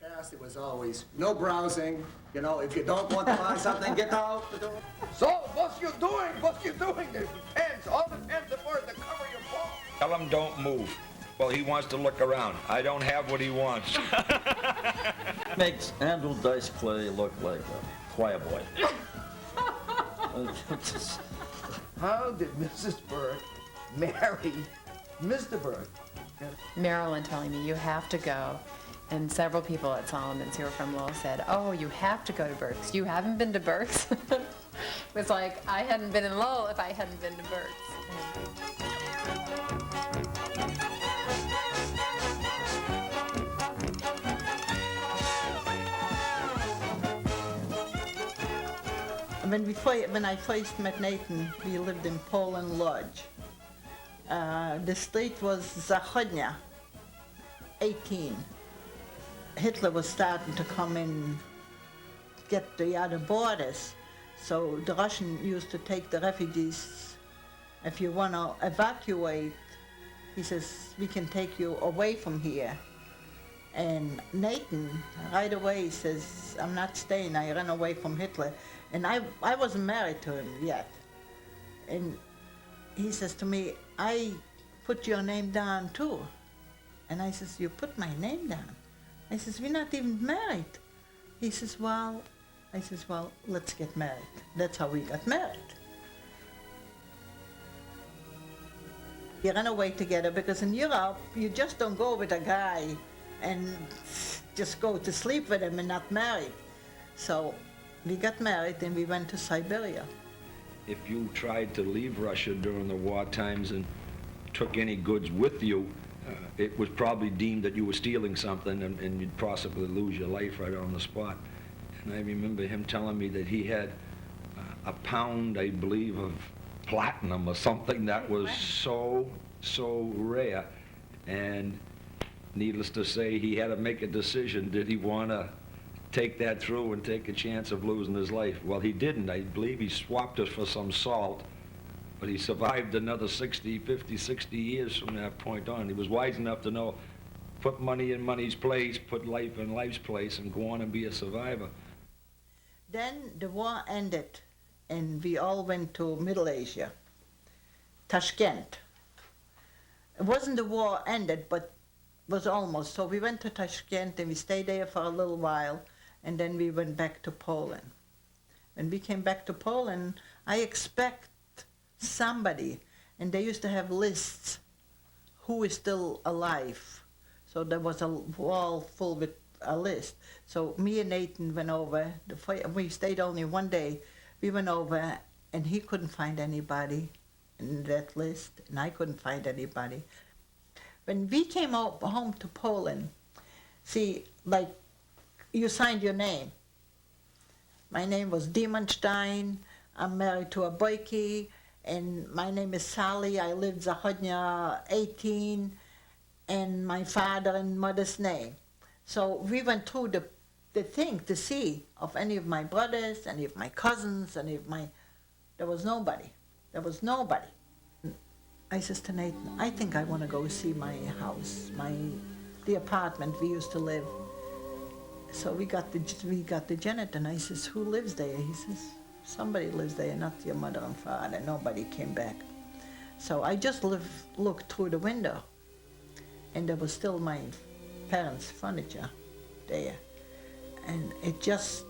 Past, it was always no browsing. You know, if you don't want to buy something, get out the door. So, what you doing? What you doing? There's pants, all the pants are to cover your ball. Tell him don't move. Well, he wants to look around. I don't have what he wants. Makes Andrew Dice Clay look like a choir boy. How did Mrs. Birke marry Mr. Birke? Marilyn telling me, you have to go. And several people at Solomon's who were from Lowell said, oh, you have to go to Birke's. You haven't been to Birke's? It was like, I hadn't been in Lowell if I hadn't been to Birke's. When I first met Nathan, we lived in Poland Lodge. The street was Zachodnia, 18. Hitler was starting to come in, get the other borders. So the Russians used to take the refugees. If you want to evacuate, he says, we can take you away from here. And Nathan right away says, I'm not staying, I ran away from Hitler. And I wasn't married to him yet. And he says to me, I put your name down too. And I says, you put my name down? I says, we're not even married. He says, well, I says, well, let's get married. That's how we got married. We ran away together because in Europe, you just don't go with a guy and just go to sleep with him and not married. So we got married and we went to Siberia. If you tried to leave Russia during the war times and took any goods with you, it was probably deemed that you were stealing something and you'd possibly lose your life right on the spot. And I remember him telling me that he had a pound, I believe, of platinum or something that was so rare. And needless to say, he had to make a decision. Did he want to take that through and take a chance of losing his life? Well, he didn't. I believe he swapped it for some salt. But he survived another 50, 60 years from that point on. He was wise enough to know, put money in money's place, put life in life's place, and go on and be a survivor. Then the war ended, and we all went to Middle Asia, Tashkent. It wasn't the war ended, but was almost. So we went to Tashkent, and we stayed there for a little while, and then we went back to Poland. When we came back to Poland, I expect somebody, and they used to have lists who is still alive. So there was a wall full with a list. So me and Nathan went over, we stayed only one day. We went over and he couldn't find anybody in that list and I couldn't find anybody. When we came home to Poland, see, like you signed your name. My name was Diemenstein, I'm married to a Birke, and my name is Sally, I lived Zachodnia 18, and my father and mother's name. So we went through the thing to see of any of my brothers, any of my cousins, there was nobody. There was nobody. I says to Nathan, I think I want to go see my house, the apartment we used to live. So we got the janitor, and I says, who lives there? He says, somebody lives there, not your mother and father. Nobody came back. So I just looked through the window, and there was still my parents' furniture there. And I just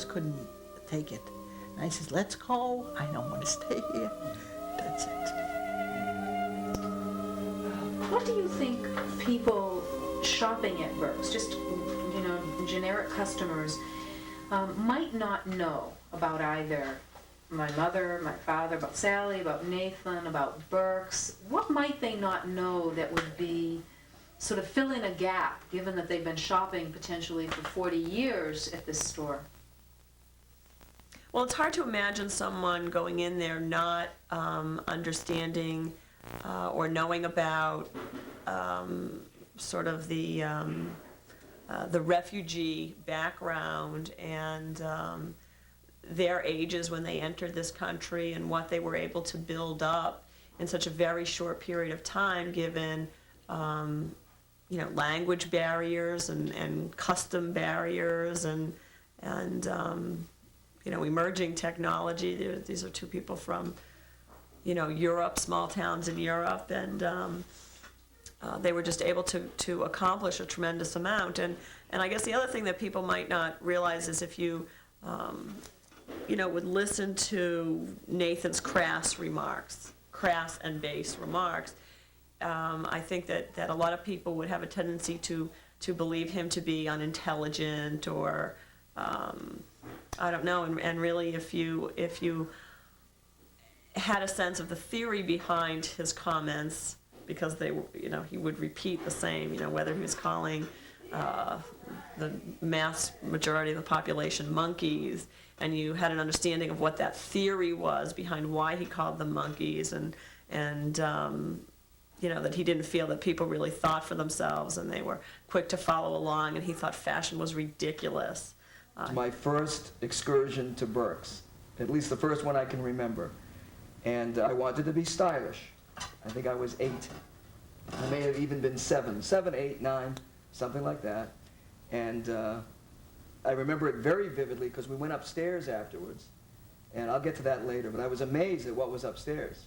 couldn't take it. And I says, let's go. I don't want to stay here. That's it. What do you think people shopping at Birke's, just, generic customers, might not know about either my mother, my father, about Sally, about Nathan, about Birke's? What might they not know that would be sort of fill in a gap, given that they've been shopping potentially for 40 years at this store? Well, it's hard to imagine someone going in there not understanding or knowing about sort of the refugee background and their ages when they entered this country and what they were able to build up in such a very short period of time, given language barriers and custom barriers and emerging technology. These are two people from, Europe, small towns in Europe, and they were just able to accomplish a tremendous amount. And I guess the other thing that people might not realize is if you, would listen to Nathan's crass and base remarks, I think that a lot of people would have a tendency to believe him to be unintelligent or, I don't know, and really if you had a sense of the theory behind his comments, because he would repeat the same, whether he was calling the mass majority of the population monkeys, and you had an understanding of what that theory was behind why he called them monkeys, and that he didn't feel that people really thought for themselves and they were quick to follow along, and he thought fashion was ridiculous. My first excursion to Birke's, at least the first one I can remember, and I wanted to be stylish. I think I was 8. I may have even been 7, 8, 9, something like that. And I remember it very vividly because we went upstairs afterwards, and I'll get to that later, but I was amazed at what was upstairs.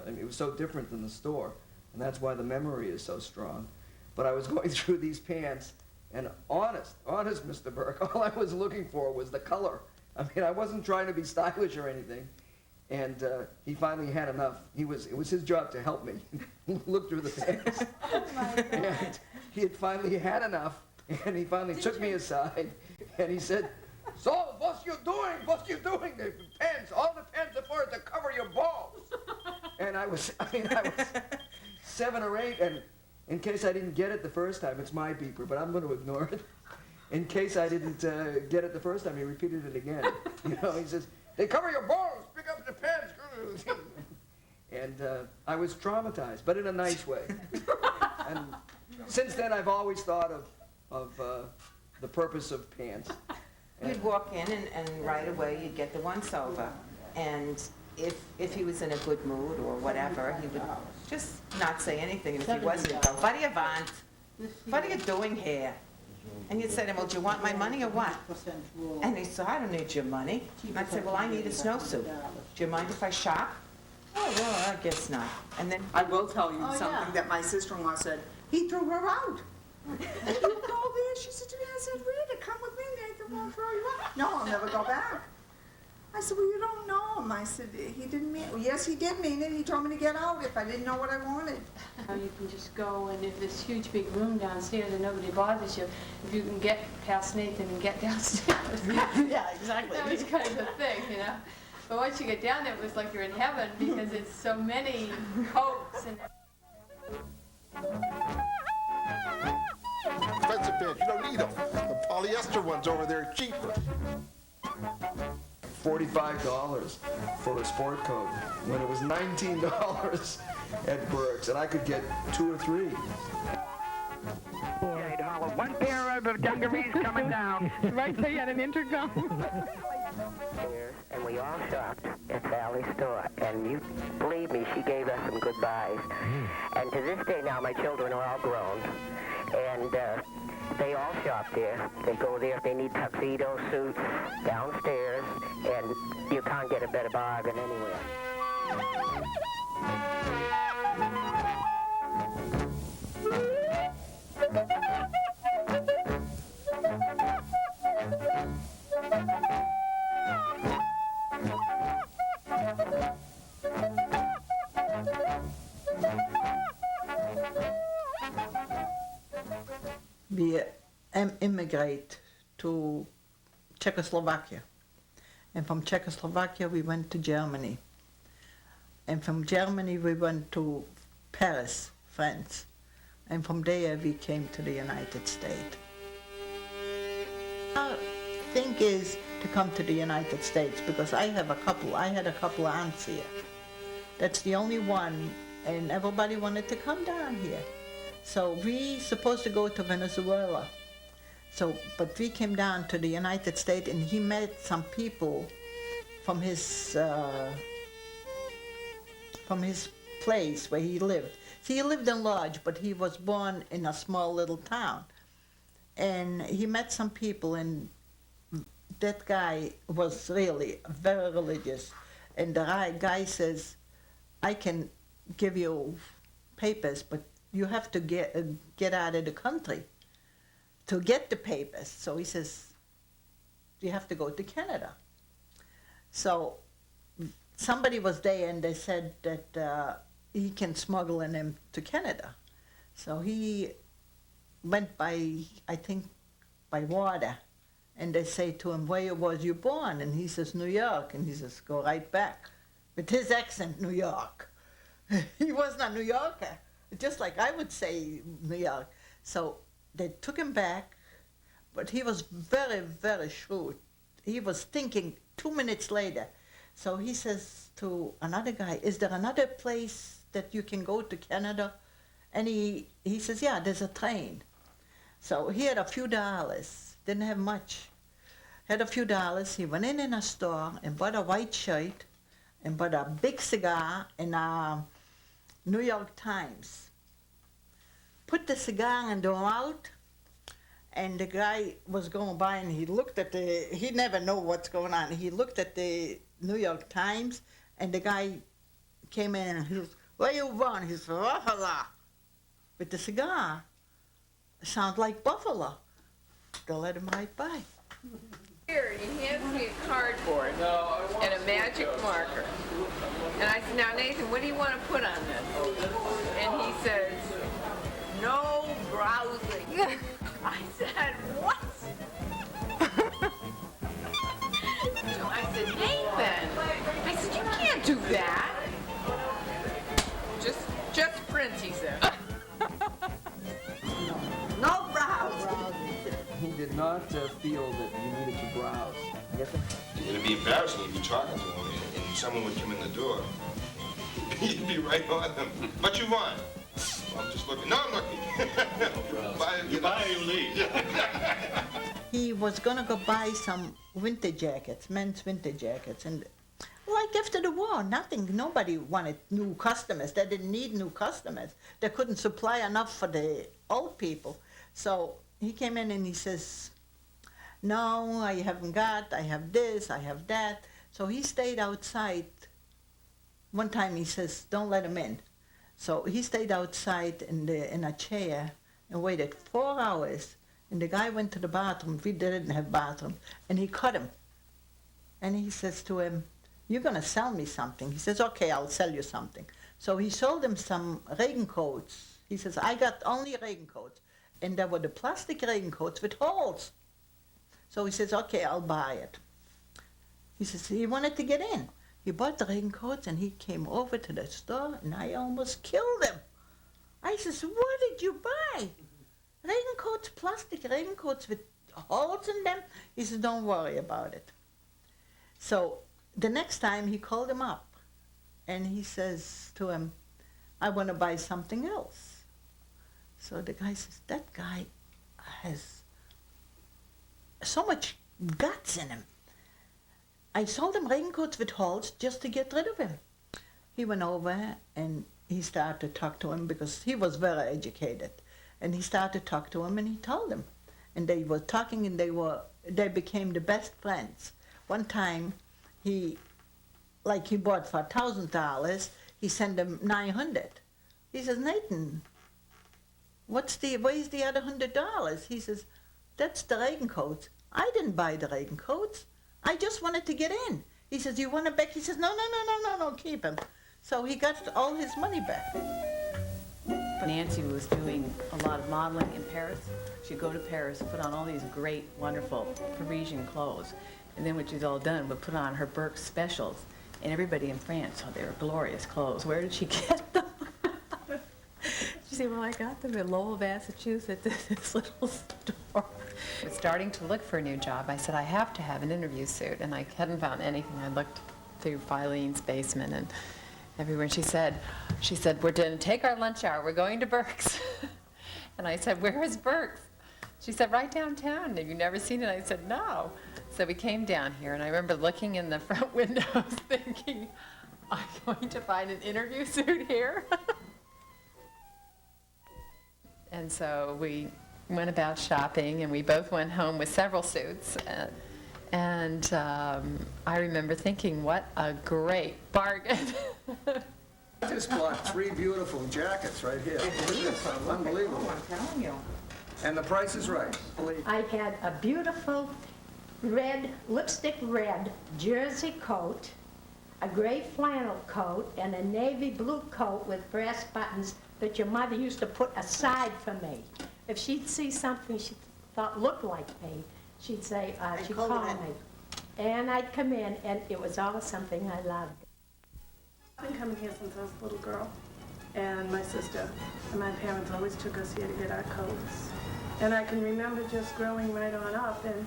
It was so different than the store, and that's why the memory is so strong. But I was going through these pants, and honest, Mr. Birke, all I was looking for was the color. I mean, I wasn't trying to be stylish or anything. And he finally had enough. It was his job to help me. He looked through the pants. And he had finally had enough, and he finally took me aside, and he said, "So, what you doing? What you doing? The pants, all the pants are for to cover your balls." And I was 7 or 8, and in case I didn't get it the first time, it's my beeper, but I'm going to ignore it. In case I didn't get it the first time, he repeated it again. He says, "They cover your balls, pick up the pants." And I was traumatized, but in a nice way. And since then, I've always thought of the purpose of pants. You'd walk in and right away you'd get the once-over. And if he was in a good mood or whatever, he would just not say anything. And if he wasn't, he'd go, "What do you want? What are you doing here?" And you'd say to him, "Well, do you want my money or what?" And he'd say, "I don't need your money." And I'd say, "Well, I need a snowsuit. Do you mind if I shop?" "Oh, well, I guess not." And then I will tell you something that my sister-in-law said. He threw her out. And you go there, she said to me, I said, "Rita, come with me, Nathan won't throw you out." "No, I'll never go back." I said, "Well, you don't know him." I said, "He didn't mean it." "Well, yes, he did mean it. He told me to get out if I didn't know what I wanted." You can just go, and if this huge big room downstairs and nobody bothers you, if you can get past Nathan and get downstairs. Yeah, exactly. That was kind of the thing, But once you get down there, it was like you're in heaven because it's so many coats and. Expensive pants, you don't need them. The polyester ones over there are cheaper. $45 for a sport coat when it was $19 at Birke's, and I could get 2 or 3. One pair of dungarees coming down. Right, so you had an intercom. And we all shopped at Sally's store, and you believe me, she gave us some good buys. And to this day now, my children are all grown, and they all shop there. They go there if they need tuxedo suits downstairs, and you can't get a better bargain anywhere. We immigrate to Czechoslovakia. And from Czechoslovakia we went to Germany. And from Germany we went to Paris, France. And from there we came to the United States. Our thing is to come to the United States because I had a couple of aunts here. That's the only one, and everybody wanted to come down here. So we supposed to go to Venezuela. But we came down to the United States, and he met some people from his place where he lived. See, he lived in Lodge, but he was born in a small little town. And he met some people, and that guy was really very religious. And the guy says, I can give you papers, but you have to get out of the country to get the papers. So he says, you have to go to Canada. So somebody was there, and they said that he can smuggle them to Canada. So he went by, I think, by water, and they say to him, where was you born? And he says, New York. And he says, go right back. With his accent, New York. He wasn't a New Yorker, just like I would say New York. So they took him back, but he was very, very shrewd. He was thinking 2 minutes later. So he says to another guy, is there another place that you can go to Canada? And he says, yeah, there's a train. So he had a few dollars, didn't have much. Had a few dollars, he went in a store and bought a white shirt and bought a big cigar and a New York Times. Put the cigar in the mouth, and the guy was going by, and he looked at he never know what's going on. He looked at the New York Times, and the guy came in and he was, where you born? He said, Buffalo. With the cigar, it sounds like Buffalo. They let him right by. Here, he hands me a cardboard and a magic marker. And I said, now Nathan, what do you want to put on this? And he says, no browsing. I said, what? So I said, Nathan, I said, you can't do that. Just print, he said. No browsing. He did not feel that you needed to browse. You get that? It'd be embarrassing if you're talking to him and someone would come in the door. You'd be right on them. What you want? Well, I'm just looking. No, I'm looking. You buy or you leave. He was gonna go buy some winter jackets, men's winter jackets, and like after the war, nobody wanted new customers. They didn't need new customers. They couldn't supply enough for the old people. So he came in and he says, no, I haven't got, I have this, I have that. So he stayed outside. One time he says, don't let him in. So he stayed outside in a chair and waited 4 hours. And the guy went to the bathroom. We didn't have bathroom. And he caught him. And he says to him, you're going to sell me something. He says, okay, I'll sell you something. So he sold him some regencoats. He says, I got only regencoats. And there were the plastic regencoats with holes. So he says, okay, I'll buy it. He says, he wanted to get in. He bought the regencoats and he came over to the store and I almost killed him. I says, what did you buy? Regencoats, plastic regencoats with holes in them? He says, don't worry about it. So the next time he called him up and he says to him, I want to buy something else. So the guy says, that guy has so much guts in him. I sold him raincoats with holes just to get rid of him. He went over and he started to talk to him because he was very educated. And he started to talk to him and he told him. And they were talking and they became the best friends. One time he bought for $1,000, he sent him $900. He says, Nathan, where's the other $100? He says, that's the regencoats. I didn't buy the regencoats. I just wanted to get in. He says, you want it back? He says, no, keep him. So he got all his money back. Nancy was doing a lot of modeling in Paris. She'd go to Paris, put on all these great, wonderful Parisian clothes. And then when she was all done, would put on her Birke specials. And everybody in France thought they were glorious clothes. Where did she get them? She said, well, I got them in Lowell, Massachusetts, at this little store. I was starting to look for a new job. I said, I have to have an interview suit. And I hadn't found anything. I looked through Filene's basement and everywhere. And she said, we're going to take our lunch hour. We're going to Birke's. And I said, where is Birke's? She said, right downtown. Have you never seen it? I said, no. So we came down here, and I remember looking in the front windows thinking, I'm going to find an interview suit here. And so we went about shopping, and we both went home with several suits. And I remember thinking, what a great bargain. I just bought 3 beautiful jackets right here. Look at this, unbelievable. I'm telling you. And the price is right. I had a beautiful red, lipstick red jersey coat, a gray flannel coat, and a navy blue coat with brass buttons that your mother used to put aside for me. If she'd see something she thought looked like me, she'd say, she'd call me. And I'd come in, and it was always something I loved. I've been coming here since I was a little girl, and my sister and my parents always took us here to get our coats. And I can remember just growing right on up, and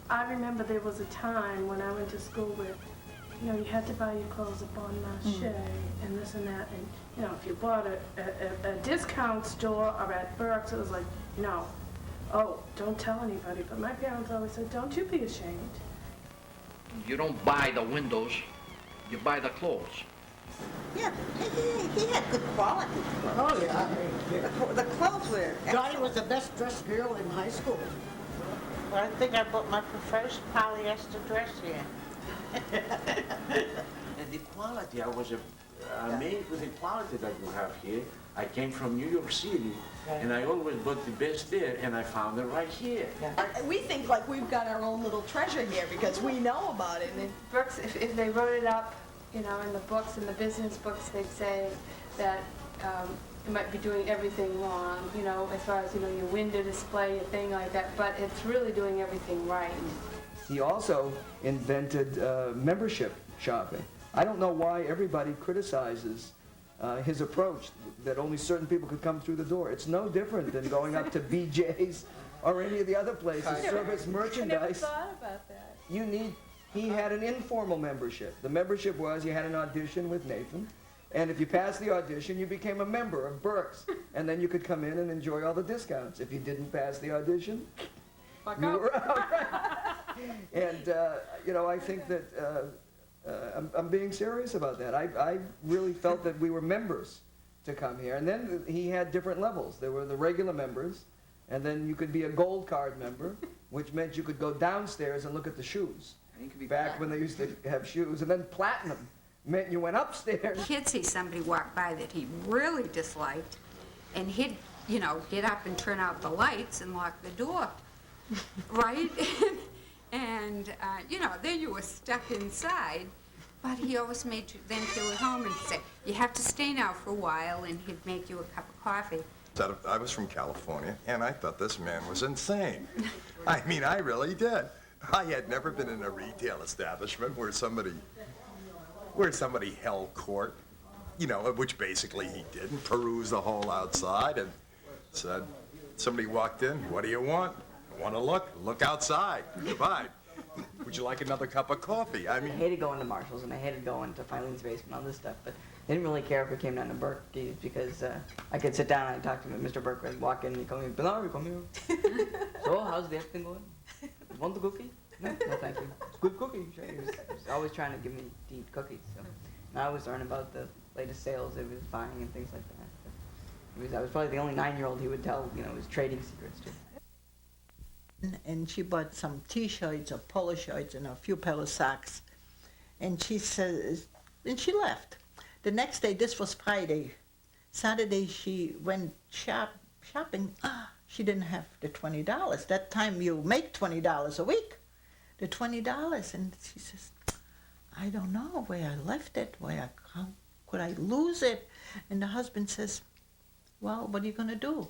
I remember there was a time when I went to school where, you know, you had to buy your clothes at Bon Marché and this and that, and, you know, if you bought a discount store or at Burke's, it was like, no, oh, don't tell anybody. But my parents always said, don't you be ashamed. You don't buy the windows, you buy the clothes. Yeah, he had good quality. Oh, yeah. The clothes were Johnny was the best dressed girl in high school. Well, I think I bought my first polyester dress here. And the quality, I was amazed with the quality that you have here. I came from New York City, and I always bought the best there, and I found it right here. We think like we've got our own little treasure here because we know about it. And Brooks, if they wrote it up, you know, in the books, in the business books, they'd say that you might be doing everything wrong, you know, as far as, you know, your window display, your thing like that, but it's really doing everything right. He also invented membership shopping. I don't know why everybody criticizes his approach, that only certain people could come through the door. It's no different than going up to BJ's or any of the other places, service merchandise. I never thought about that. He had an informal membership. The membership was you had an audition with Nathan, and if you passed the audition, you became a member of Birke's, and then you could come in and enjoy all the discounts. If you didn't pass the audition, you were out. And, you know, I think that I'm being serious about that. I really felt that we were members to come here. And then he had different levels. There were the regular members, and then you could be a gold card member, which meant you could go downstairs and look at the shoes. Back when they used to have shoes. And then platinum meant you went upstairs. He'd see somebody walk by that he really disliked, and he'd, you know, get up and turn out the lights and lock the door, right? And, you know, then you were stuck inside. But he always made you then feel at home and say, you have to stay now for a while, and he'd make you a cup of coffee. I was from California, and I thought this man was insane. I mean, I really did. I had never been in a retail establishment where somebody held court, you know, which basically he did, and perused the whole outside and said, somebody walked in, what do you want? Want to look outside. Goodbye. Would you like another cup of coffee? I mean, I hated going to Marshall's, and I hated going to Filene's Basement, all this stuff, but they didn't really care if we came down to Birke's because I could sit down and talk to Mr. Birke and walk in and he'd call me, Bernard, come here. So, how's the everything going? Want the cookie? No, thank you. It's a good cookie. Sure. He was always trying to give me to eat cookies. So. And I always learned about the latest sales that he was buying and things like that. I was probably the only 9-year-old he would tell, you know, his trading secrets to. And she bought some T-shirts or polo shirts and a few pair of socks. And she says, and she left. The next day, this was Friday. Saturday, she went shopping. She didn't have the $20. That time you make $20 a week. The $20. And she says, I don't know where I left it, how could I lose it? And the husband says, well, what are you going to do?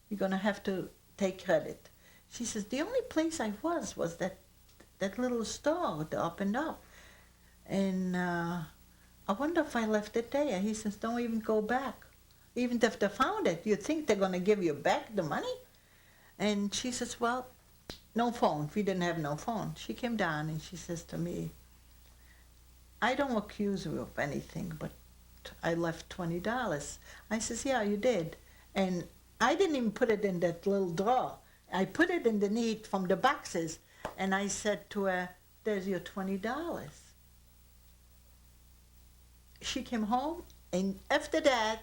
You're going to have to take credit. She says, the only place I was that little store, the Up and Up. And I wonder if I left it there. He says, don't even go back. Even if they found it, you think they're going to give you back the money? And she says, well, no phone. We didn't have no phone. She came down and she says to me, I don't accuse you of anything, but I left $20. I says, yeah, you did. And I didn't even put it in that little drawer. I put it underneath from the boxes, and I said to her, there's your $20. she came home, and after that,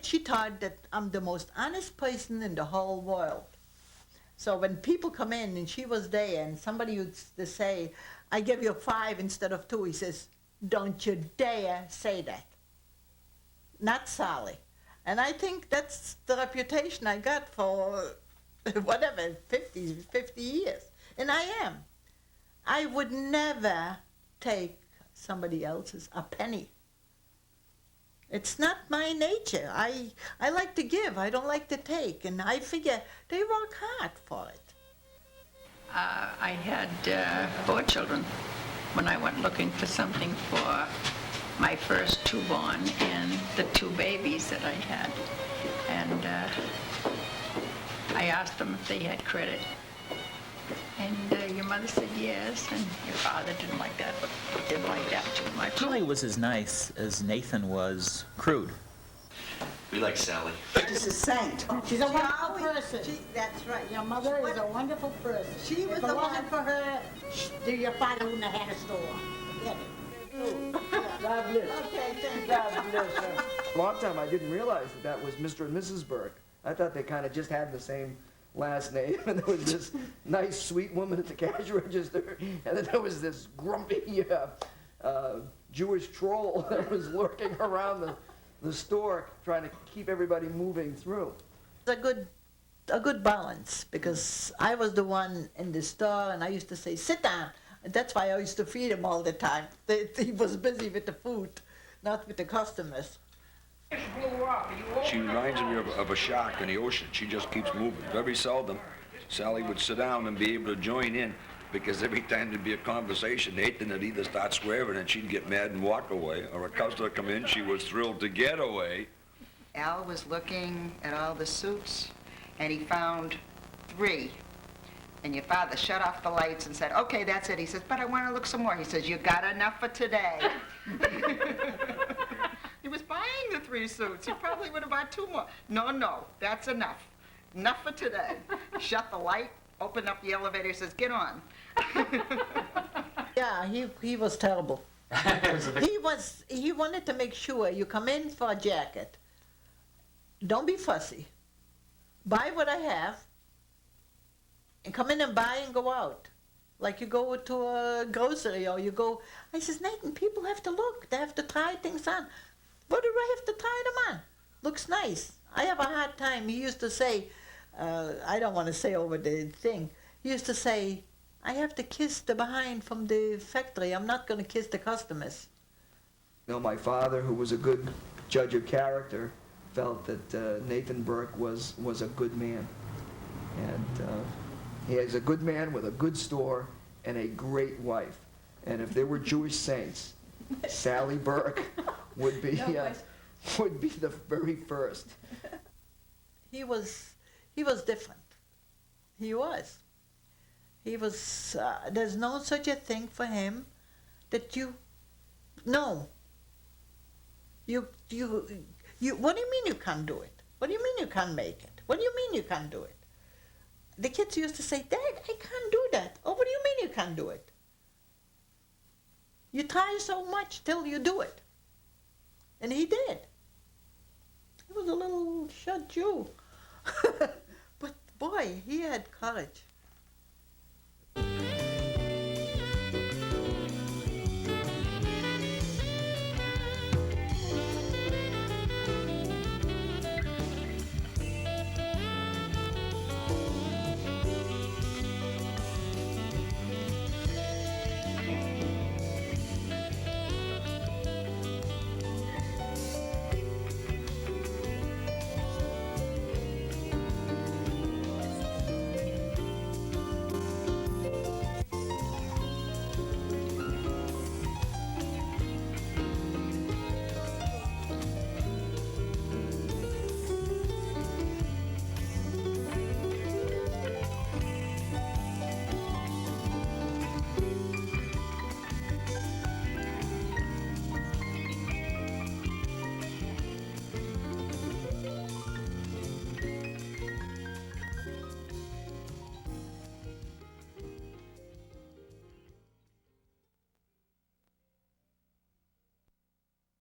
she thought that I'm the most honest person in the whole world. So when people come in and she was there and somebody would say, I give you 5 instead of 2, he says, don't you dare say that. Not Sally. And I think that's the reputation I got for whatever, 50 years. And I am. I would never take somebody else's a penny. It's not my nature. I like to give, I don't like to take, and I figure they work hard for it. I had 4 children when I went looking for something for my first 2 born and the 2 babies that I had. And I asked them if they had credit. And your mother said yes, and your father didn't like that, but didn't like that too much. Julie was as nice as Nathan was crude. We like Sally. She's a saint. She's a wonderful person. That's right. Your mother is a wonderful person. She was if the it one. wasn't for her, your father wouldn't have had a store. Forget it. God bless. Okay, thank you. God bless her. A long time I didn't realize that was Mr. and Mrs. Birke. I thought they kind of just had the same last name, and there was this nice, sweet woman at the cash register, and then there was this grumpy Jewish troll that was lurking around the store trying to keep everybody moving through. It's a good balance, because I was the one in the store, and I used to say, sit down. And that's why I used to feed him all the time. He was busy with the food, not with the customers. She reminds me of a shark in the ocean. She just keeps moving. Very seldom, Sally would sit down and be able to join in, because every time there'd be a conversation, Nathan would either start swearing and she'd get mad and walk away, or a customer come in, she was thrilled to get away. Al was looking at all the suits, and he found 3. And your father shut off the lights and said, okay, that's it. He says, but I want to look some more. He says, you got enough for today. He was buying the 3 suits. He probably would have bought 2 more. No, that's enough. Enough for today. Shut the light, open up the elevator, says, get on. Yeah, he was terrible. He wanted to make sure you come in for a jacket. Don't be fussy. Buy what I have, and come in and buy and go out. Like you go to a grocery or you go, I says, Nathan, people have to look. They have to try things on. What do I have to try them on? Looks nice. I have a hard time. He used to say, I don't want to say over the thing. He used to say, I have to kiss the behind from the factory. I'm not going to kiss the customers. You know, my father, who was a good judge of character, felt that Nathan Birke was a good man. And he is a good man with a good store and a great wife. And if there were Jewish saints, Sally Birke would be the very first. He was different. He was. There's no such a thing for him that no. What do you mean you can't do it? What do you mean you can't make it? What do you mean you can't do it? The kids used to say, Dad, I can't do that. Oh, what do you mean you can't do it? You try so much till you do it. And he did. He was a little shut Jew. But boy, he had courage.